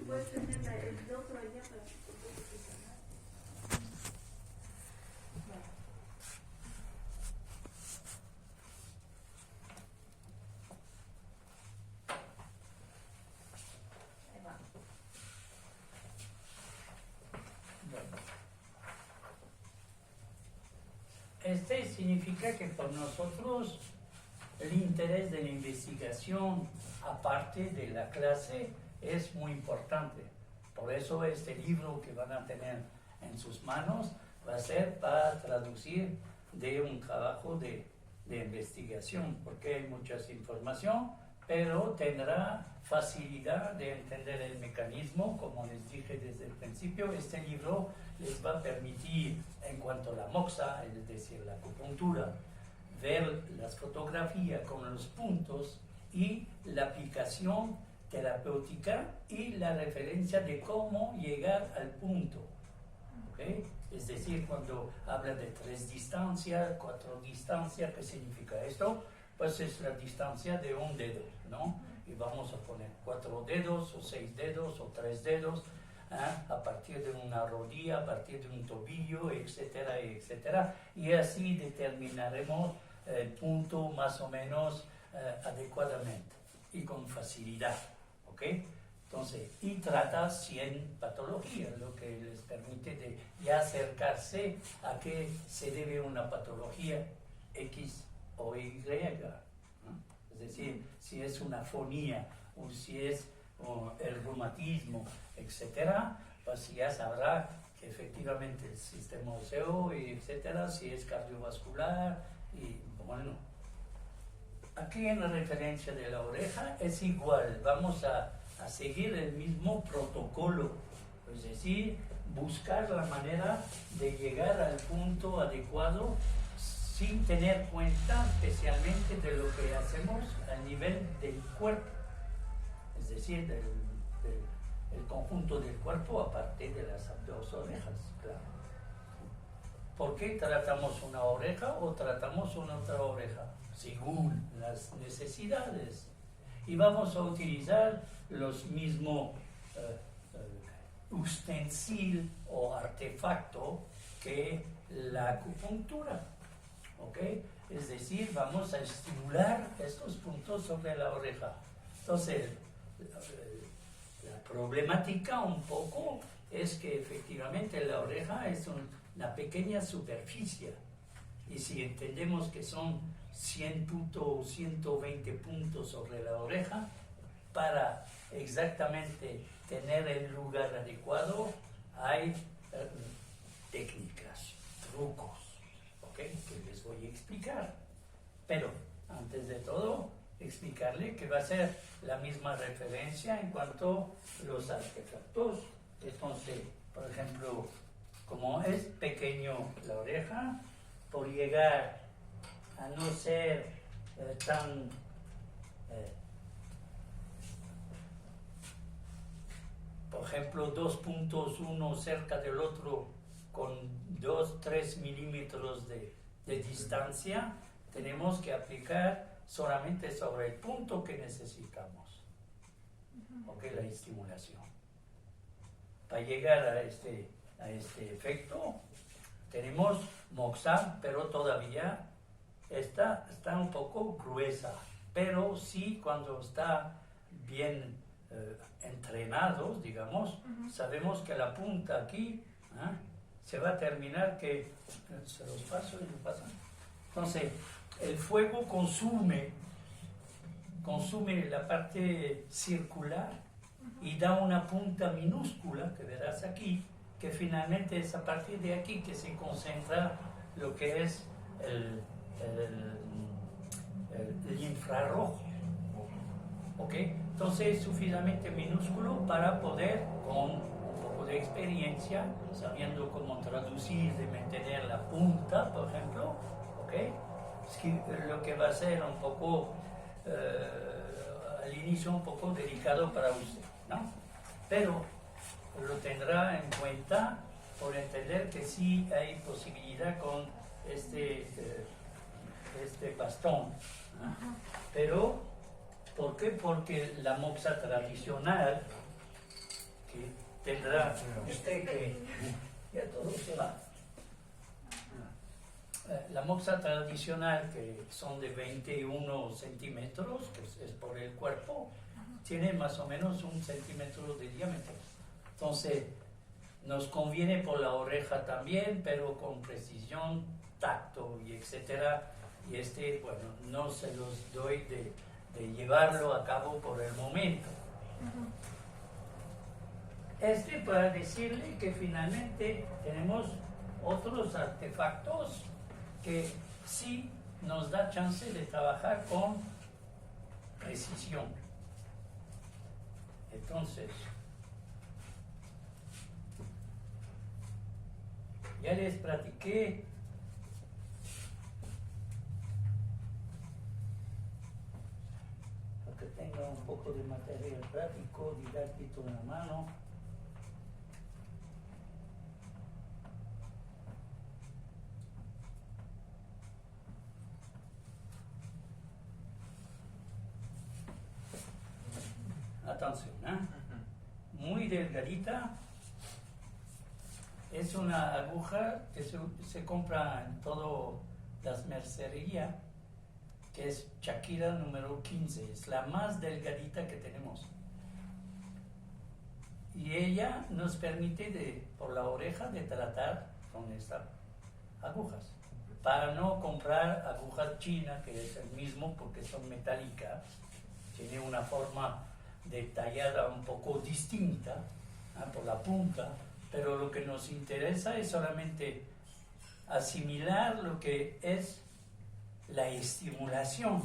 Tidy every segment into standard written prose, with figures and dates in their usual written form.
puedes tener el otro allá para que te puedas examinar. Ahí va. Este significa que para nosotros el interés de la investigación, aparte de la clase, es muy importante. Por eso este libro que van a tener en sus manos va a ser para traducir de un trabajo de investigación, porque hay mucha información, pero tendrá facilidad de entender el mecanismo. Como les dije desde el principio, este libro les va a permitir, en cuanto a la moxa, es decir, la acupuntura, ver las fotografías con los puntos y la aplicación terapéutica y la referencia de cómo llegar al punto. ¿Okay? Es decir, cuando habla de 3 distancias, 4 distancias, ¿qué significa esto? Pues es la distancia de un dedo, ¿no? Y vamos a poner 4 dedos, o 6 dedos, o 3 dedos, a partir de una rodilla, a partir de un tobillo, etcétera, etcétera. Y así determinaremos el punto más o menos adecuadamente y con facilidad, ¿ok? Entonces, y trata 100 patologías, lo que les permite de ya acercarse a qué se debe una patología X o Y, ¿no? Es decir, si es una fonía o si es el reumatismo, etcétera, pues ya sabrá que efectivamente el sistema óseo, y etcétera, si es cardiovascular, y bueno, aquí en la referencia de la oreja es igual, vamos a seguir el mismo protocolo, es decir, buscar la manera de llegar al punto adecuado sin tener cuenta especialmente de lo que hacemos a nivel del cuerpo, es decir, el conjunto del cuerpo aparte de las 2 orejas, claro. ¿Por qué tratamos una oreja o tratamos una otra oreja? Según las necesidades. Y vamos a utilizar los mismos ustensil o artefacto que la acupuntura. ¿Ok? Es decir, vamos a estimular estos puntos sobre la oreja. Entonces, la problemática un poco es que efectivamente la oreja es una pequeña superficie. Y si entendemos que son 100 puntos o 120 puntos sobre la oreja, para exactamente tener el lugar adecuado hay técnicas, trucos, ¿okay? Que les voy a explicar. Pero antes de todo, explicarle que va a ser la misma referencia en cuanto a los artefactos. Entonces, por ejemplo, como es pequeño la oreja, por llegar a no ser tan por ejemplo 2 puntos uno cerca del otro con 2-3 milímetros de distancia, tenemos que aplicar solamente sobre el punto que necesitamos, ok, la estimulación. Para llegar a este efecto tenemos moxa, pero todavía está un poco gruesa, pero sí cuando está bien entrenados, digamos, sabemos que la punta aquí se va a terminar, que se los paso y lo pasan. Entonces, el fuego consume la parte circular y da una punta minúscula, que verás aquí, que finalmente es a partir de aquí que se concentra lo que es el infrarrojo. ¿Ok? Entonces es suficientemente minúsculo para poder, con un poco de experiencia, sabiendo cómo traducir y mantener la punta, por ejemplo, ¿ok? Es que lo que va a ser un poco, al inicio un poco delicado para usted, ¿no? Pero lo tendrá en cuenta por entender que sí hay posibilidad con este bastón, ¿no? Pero ¿por qué? Porque la moxa tradicional tendrá usted que ya todo se va. La moxa tradicional, que son de 21 centímetros, que es por el cuerpo, tiene más o menos 1 centímetro de diámetro. Entonces, nos conviene por la oreja también, pero con precisión, tacto y etcétera. Y bueno, no se los doy de llevarlo a cabo por el momento. Para decirle que finalmente tenemos otros artefactos que sí nos da chance de trabajar con precisión. Entonces, ya les platiqué para que tenga un poco de material práctico, didáctico en la mano. Atención, muy delgadita. Es una aguja que se compra en todas las mercerías, que es Shakira número 15. Es la más delgadita que tenemos. Y ella nos permite por la oreja de tratar con estas agujas. Para no comprar agujas chinas, que es el mismo porque son metálicas, tiene una forma detallada un poco distinta por la punta, pero lo que nos interesa es solamente asimilar lo que es la estimulación.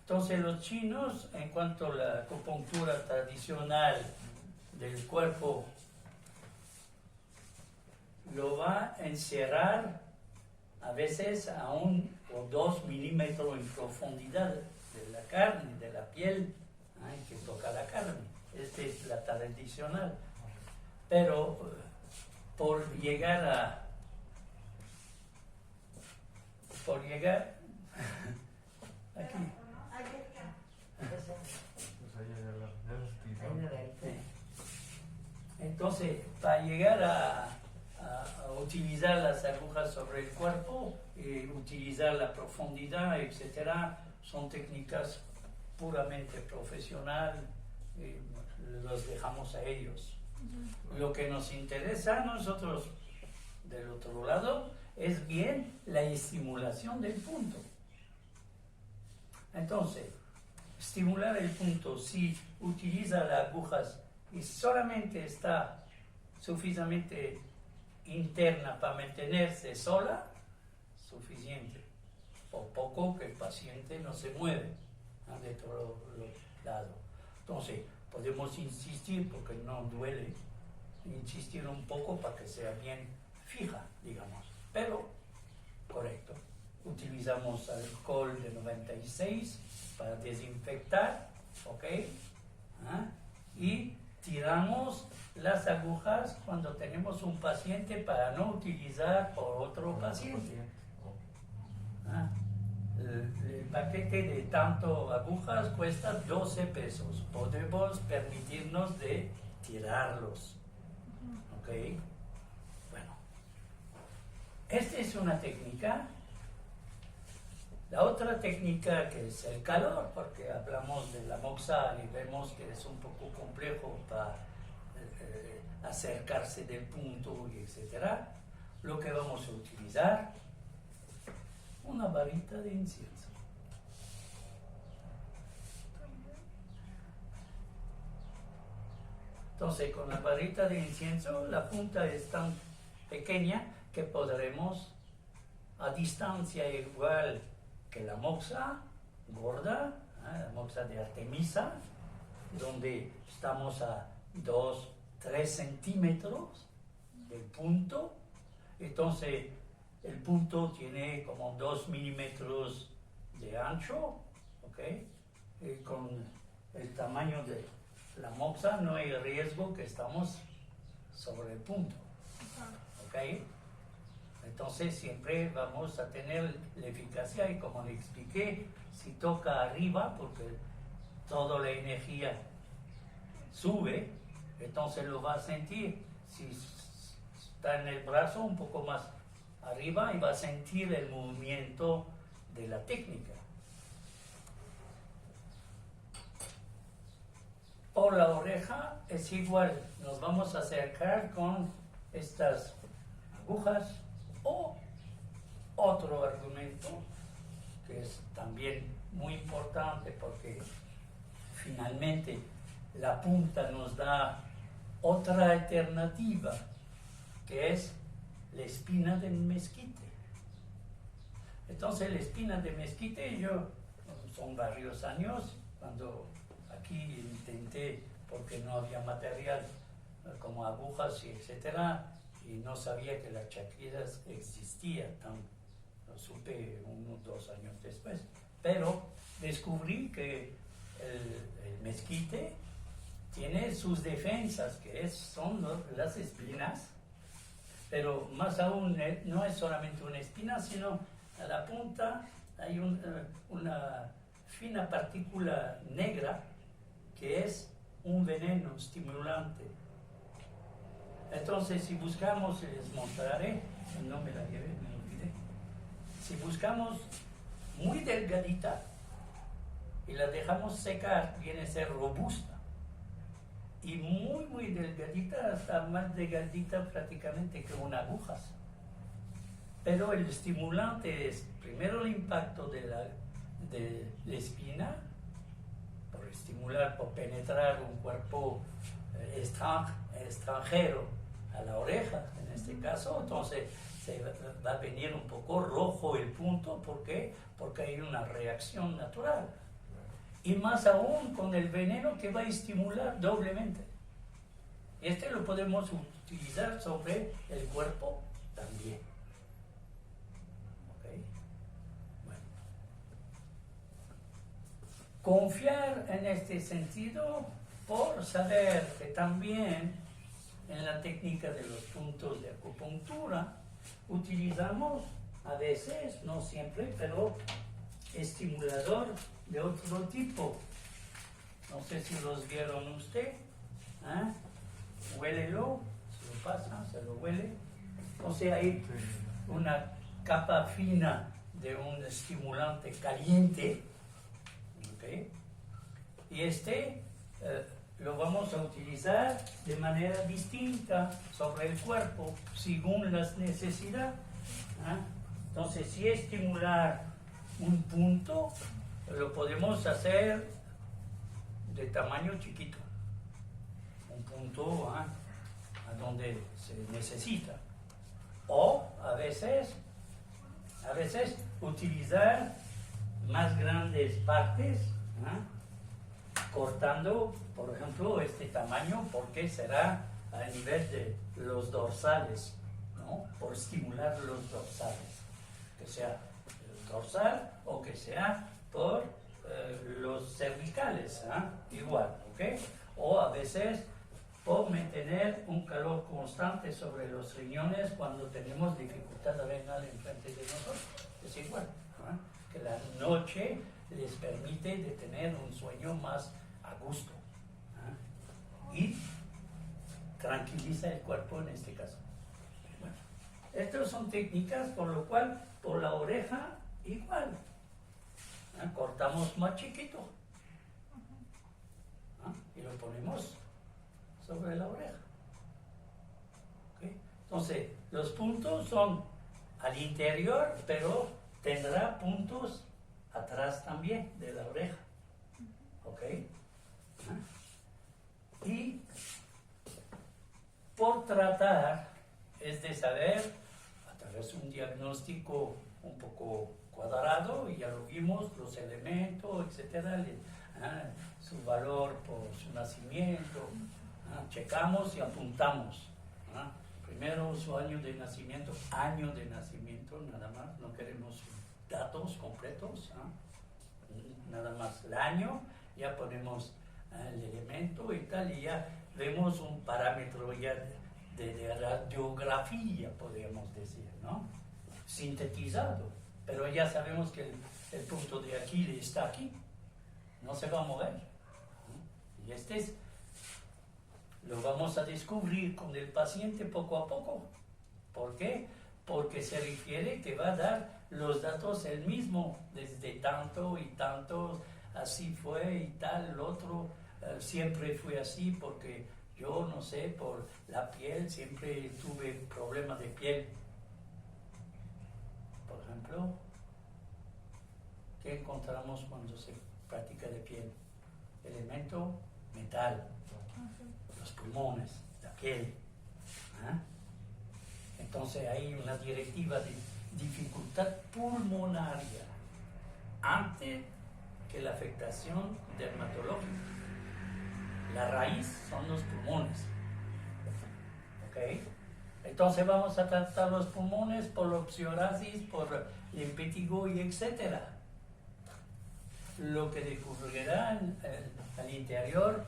Entonces los chinos, en cuanto a la acupuntura tradicional del cuerpo, lo va a encerrar a veces a 1 o 2 milímetros en profundidad de la carne, de la piel, que toca la carne. Esta es la tradicional. Pero por llegar aquí. Entonces, para llegar a utilizar las agujas sobre el cuerpo, utilizar la profundidad, etcétera, son técnicas puramente profesional, los dejamos a ellos. Lo que nos interesa a nosotros del otro lado es bien la estimulación del punto. Entonces, estimular el punto, si utiliza las agujas y solamente está suficientemente interna para mantenerse sola, suficiente. Por poco que el paciente no se mueve de otro lado. Entonces, podemos insistir, porque no duele, insistir un poco para que sea bien fija, digamos, pero correcto. Utilizamos alcohol de 96 para desinfectar, ¿ok? Y tiramos las agujas cuando tenemos un paciente para no utilizar por otro paciente. El paquete de tanto agujas cuesta 12 pesos. Podemos permitirnos de tirarlos. ¿Ok? Bueno. Esta es una técnica. La otra técnica, que es el calor, porque hablamos de la moxa y vemos que es un poco complejo para acercarse del punto, y etcétera. Lo que vamos a utilizar, una varita de incienso. Entonces, con la varita de incienso, la punta es tan pequeña que podremos, a distancia igual que la moxa gorda, la moxa de Artemisa, donde estamos a 2-3 centímetros del punto. Entonces, el punto tiene como 2 milímetros de ancho, ¿ok? Con el tamaño de la moxa no hay riesgo que estamos sobre el punto, ¿ok? Entonces siempre vamos a tener la eficacia, y como le expliqué, si toca arriba, porque toda la energía sube, entonces lo va a sentir. Si está en el brazo un poco más arriba y va a sentir el movimiento de la técnica. Por la oreja es igual, nos vamos a acercar con estas agujas o otro argumento que es también muy importante porque finalmente la punta nos da otra alternativa que es la espina del mezquite. Entonces la espina de mezquite, son varios años cuando aquí intenté, porque no había material como agujas y etcétera, y no sabía que las chaquiras existían, lo supe 1 o 2 años después, pero descubrí que el mezquite tiene sus defensas, que son las espinas, pero más aún no es solamente una espina, sino a la punta hay una fina partícula negra que es un veneno estimulante. Entonces, si buscamos, les mostraré, no me la llevé, me olvidé. Si buscamos muy delgadita y la dejamos secar, viene a ser robusta. Y muy, muy delgadita, hasta más delgadita prácticamente que una aguja. Pero el estimulante es primero el impacto de la espina, por estimular, por penetrar un cuerpo extranjero a la oreja, en este caso, entonces se va a venir un poco rojo el punto. ¿Por qué? Porque hay una reacción natural. Y más aún con el veneno que va a estimular doblemente. Este lo podemos utilizar sobre el cuerpo también. ¿Okay? Bueno. Confiar en este sentido por saber que también en la técnica de los puntos de acupuntura utilizamos a veces, no siempre, pero estimulador de otro tipo. No sé si los vieron usted. Huélelo, se lo pasa, se lo huele. O sea, hay una capa fina de un estimulante caliente. ¿Okay? Y lo vamos a utilizar de manera distinta sobre el cuerpo según las necesidades. Entonces, si estimular un punto, lo podemos hacer de tamaño chiquito, un punto a donde se necesita, o a veces utilizar más grandes partes, cortando, por ejemplo, este tamaño, porque será a nivel de los dorsales, ¿no? Por estimular los dorsales, que sea el dorsal o que sea por los cervicales, igual, ¿ok? O a veces por mantener un calor constante sobre los riñones cuando tenemos dificultad renal enfrente de nosotros, es igual, que la noche les permite de tener un sueño más a gusto y tranquiliza el cuerpo en este caso. Bueno, estas son técnicas por lo cual por la oreja igual. Cortamos más chiquito y lo ponemos sobre la oreja. ¿Okay? Entonces, los puntos son al interior, pero tendrá puntos atrás también de la oreja. ¿Ok? Y por tratar es de saber, a través de un diagnóstico un poco cuadrado, y ya lo vimos, los elementos, etcétera, su valor por su nacimiento, checamos y apuntamos. Primero su año de nacimiento, nada más, no queremos datos completos, nada más el año, ya ponemos el elemento y tal, y ya vemos un parámetro ya de radiografía, podríamos decir, ¿no? Sintetizado, pero ya sabemos que el punto de Aquiles está aquí, no se va a mover, y este es lo vamos a descubrir con el paciente poco a poco. ¿Por qué? Porque se refiere que va a dar los datos él mismo, desde tanto y tanto, así fue y tal, el otro, siempre fue así porque yo, no sé, por la piel, siempre tuve problemas de piel. Por ejemplo, ¿qué encontramos cuando se practica de piel? Elemento metal, los pulmones, la piel. ¿Ah? Entonces hay una directiva de dificultad pulmonaria antes que la afectación dermatológica. La raíz son los pulmones. ¿Ok? Entonces vamos a tratar los pulmones por la psoriasis, por el impétigo y etcétera. Lo que descubrirá al interior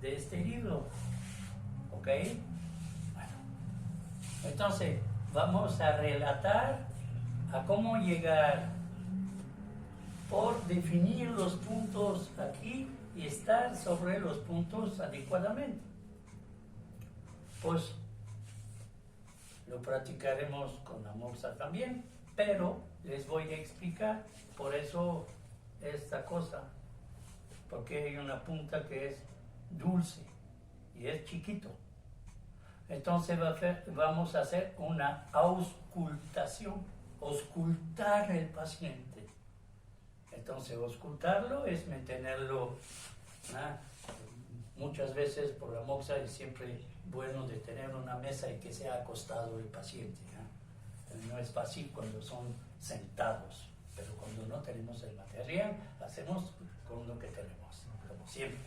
de este libro. ¿Ok? Bueno. Entonces, vamos a relatar a cómo llegar por definir los puntos aquí y estar sobre los puntos adecuadamente. Pues lo practicaremos con la moxa también, pero les voy a explicar por eso esta cosa, porque hay una punta que es dulce y es chiquito. Entonces vamos a hacer una auscultación, auscultar el paciente. Entonces auscultarlo es mantenerlo, muchas veces por la moxa es siempre bueno de tener una mesa y que sea acostado el paciente. No es fácil cuando son sentados, pero cuando no tenemos el material, hacemos con lo que tenemos, como siempre.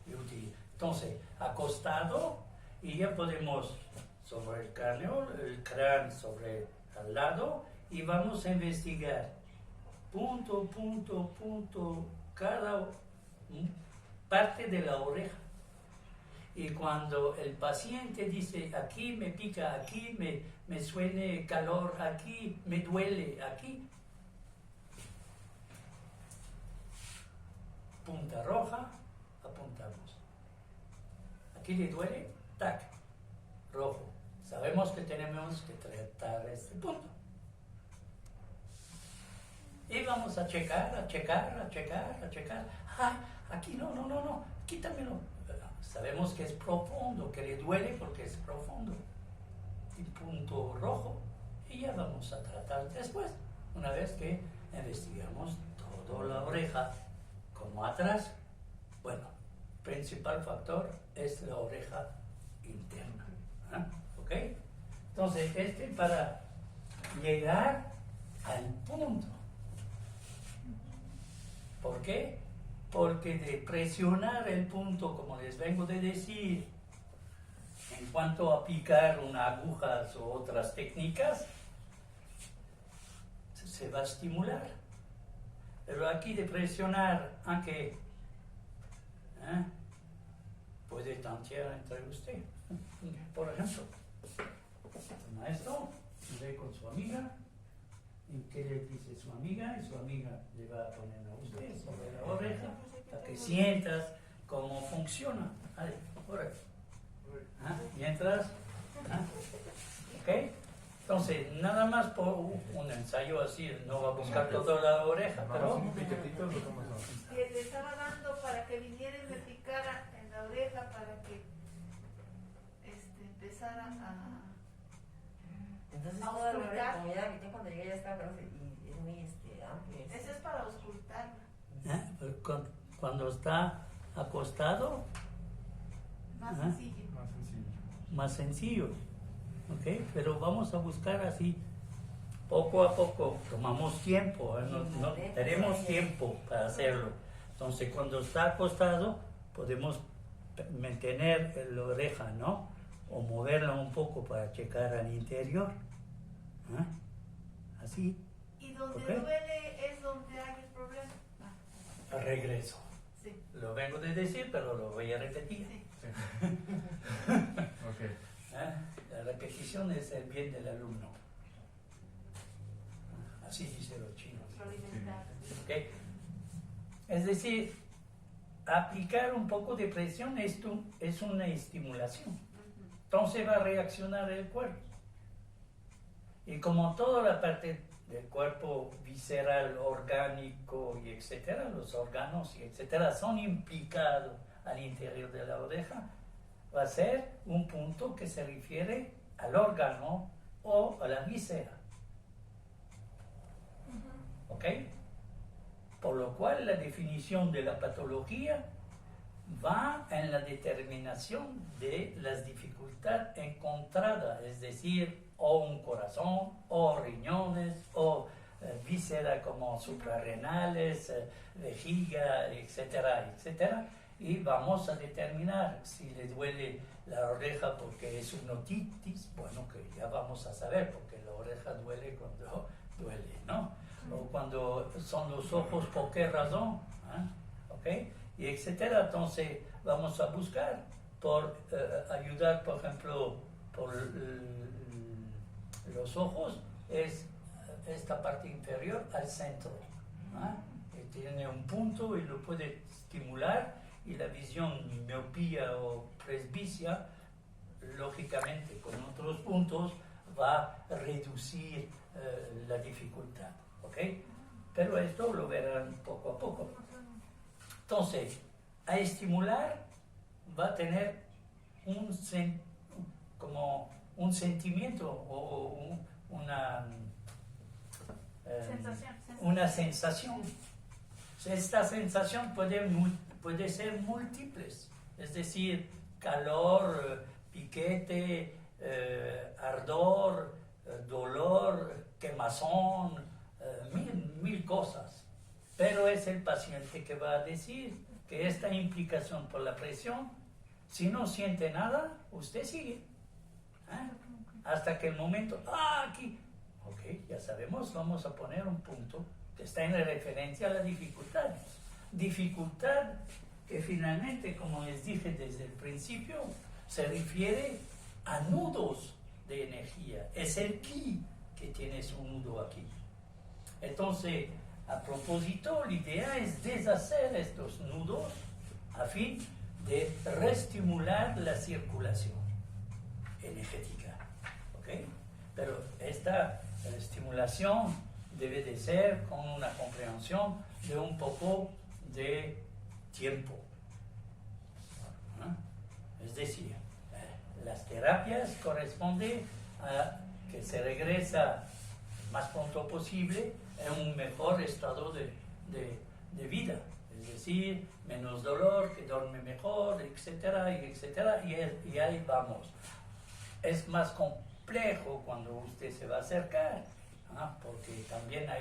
Y útil. Entonces, acostado, y ya podemos sobre el cráneo sobre al lado, y vamos a investigar punto, cada parte de la oreja. Y cuando el paciente dice, aquí me pica, aquí me suene calor, aquí me duele, aquí, punta roja, apuntamos. Aquí le duele, tac, rojo. Sabemos que tenemos que tratar este punto. Y vamos a checar. Ah, aquí no, quítamelo. Sabemos que es profundo, que le duele porque es profundo. Y punto rojo. Y ya vamos a tratar después, una vez que investigamos toda la oreja, como atrás. Bueno, principal factor es la oreja interna. ¿Ok? Entonces, para llegar al punto. ¿Por qué? Porque de presionar el punto, como les vengo de decir, en cuanto a picar una aguja o otras técnicas, se va a estimular. Pero aquí de presionar, aunque puede tantear entre usted. Por ejemplo, el maestro ve con su amiga, y qué le dice su amiga, y su amiga le va a poner a usted sobre la oreja para que sientas cómo funciona. Vale, mientras, ¿ok? Entonces, nada más por un ensayo así, no va a buscar toda la oreja, pero... Que le estaba dando para que viniera y me picara en la oreja para que empezara a... Entonces a toda la oreja, auscultar. como ya la mitad cuando llegué ya estaba grande y es muy amplio. Ese es para auscultarla. Pero cuando está acostado, Más sencillo. más sencillo, ¿ok? Pero vamos a buscar así, poco a poco, tomamos tiempo, no tenemos tiempo para hacerlo. Entonces, cuando está acostado, podemos mantener la oreja, ¿no? O moverla un poco para checar al interior. Así. Y donde ¿Ok? duele es donde hay el problema. Regreso. Sí. Lo vengo de decir, pero lo voy a repetir. Sí. Okay. La repetición es el bien del alumno. Así dicen los chinos. Alimentar. ¿Ok? Es decir, aplicar un poco de presión esto es una estimulación. Entonces va a reaccionar el cuerpo. Y como toda la parte del cuerpo visceral, orgánico y etcétera, los órganos y etcétera son implicados al interior de la oreja, va a ser un punto que se refiere al órgano o a la víscera. ¿Ok? Por lo cual la definición de la patología va en la determinación de las dificultades encontradas, es decir, o un corazón, o riñones, o víscera como suprarrenales, vejiga, etcétera, etcétera. Y vamos a determinar si le duele la oreja porque es una otitis, bueno, que ya vamos a saber, porque la oreja duele cuando duele, ¿no? O cuando son los ojos, ¿por qué razón? ¿Ok? Y etcétera. Entonces vamos a buscar por ayudar, por ejemplo, por los ojos, es esta parte inferior al centro. Tiene un punto y lo puede estimular, y la visión miopía o presbicia, lógicamente con otros puntos, va a reducir la dificultad. ¿Ok? Pero esto lo verán poco a poco. Entonces, a estimular va a tener como un sentimiento o una sensación. Esta sensación puede ser múltiples, es decir, calor, piquete, ardor, dolor, quemazón, mil cosas. Pero es el paciente que va a decir que esta implicación por la presión, si no siente nada, usted sigue. Hasta que el momento, aquí, ok, ya sabemos, vamos a poner un punto que está en referencia a la dificultad. Dificultad que finalmente, como les dije desde el principio, se refiere a nudos de energía. Es el ki que tiene su nudo aquí. Entonces, a propósito, la idea es deshacer estos nudos a fin de reestimular la circulación energética. ¿Ok? Pero esta estimulación debe de ser con una comprensión de un poco de tiempo. Es decir, las terapias corresponden a que se regresa más pronto posible en un mejor estado de vida, es decir, menos dolor, que duerme mejor, etcétera, y ahí vamos. Es más complejo cuando usted se va a acercar, porque también hay